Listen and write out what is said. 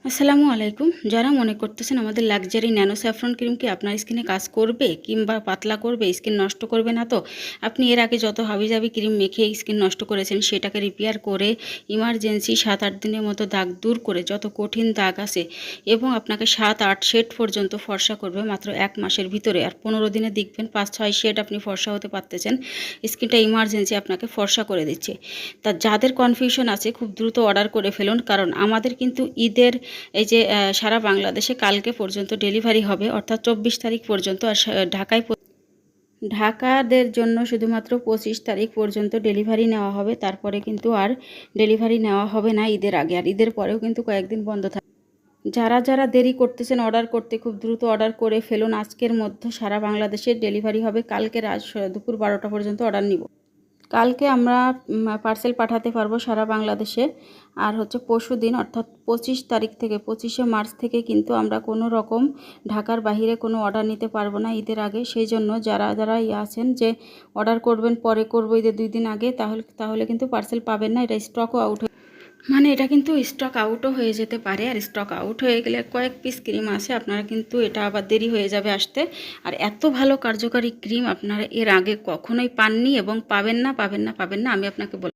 আসসালামু আলাইকুম। যারা মনে করতেছেন আমাদের লাক্সারি ন্যানো স্যাফরন ক্রিম কি আপনার স্কিনে কাজ করবে কিংবা পাতলা করবে, স্কিন নষ্ট করবে না তো? আপনি এর আগে যত হাবিজাবি ক্রিম মেখে স্কিন নষ্ট করেছেন সেটাকে রিপেয়ার করে ইমার্জেন্সি 7-8 দিনের মতো দাগ দূর করে যত কঠিন দাগ আছে এবং আপনাকে 7-8 শেড পর্যন্ত ফর্সা করবে মাত্র 1 মাসের ভিতরে। আর 15 দিনে দেখবেন 5-6 শেড আপনি ফর্সা হতে পারতেছেন। স্কিনটা ইমার্জেন্সি আপনাকে ফর্সা করে দিচ্ছে। তা যাদের কনফিউশন আছে খুব দ্রুত অর্ডার করে ফেলুন, কারণ আমাদের কিন্তু ঈদের এই যে সারা বাংলাদেশে কালকে পর্যন্ত ডেলিভারি হবে, অর্থাৎ 24 তারিখ পর্যন্ত। আর ঢাকাদের জন্য শুধুমাত্র 25 তারিখ পর্যন্ত ডেলিভারি নেওয়া হবে, তারপরে কিন্তু আর ডেলিভারি নেওয়া হবে না ঈদের আগে। আর ঈদের পরেও কিন্তু কয়েকদিন বন্ধ থাকবে। যারা যারা দেরি করতেছেন অর্ডার করতে, খুব দ্রুত অর্ডার করে ফেলুন। আজকের মধ্যে সারা বাংলাদেশে ডেলিভারি হবে। কালকে রাত দুপুর 12টা পর্যন্ত অর্ডার নিব। কালকে আমরা পার্সেল পাঠাতে পারবো সারা বাংলাদেশে। আর হচ্ছে পরশু দিন অর্থাৎ 25 তারিখ থেকে 25শে মার্চ থেকে কিন্তু আমরা কোনো রকম ঢাকার বাইরে কোনো অর্ডার নিতে পারবো না ঈদের আগে। সেই জন্য যারা যারা আছেন যে অর্ডার করবেন পরে করবো ঈদের 2 দিন আগে, তাহলে কিন্তু পার্সেল পাবেন না। এটা স্টকও আউট, মানে এটা কিন্তু স্টক আউটও হয়ে যেতে পারে। আর স্টক আউট হয়ে গেলে কয়েক পিস ক্রিম আছে, আপনারা কিন্তু এটা আবার দেরি হয়ে যাবে আসতে। আর এত ভালো কার্যকারী ক্রিম আপনারা এর আগে কখনোই পাননি এবং পাবেন না, পাবেন না, পাবেন না, আমি আপনাকে বলি।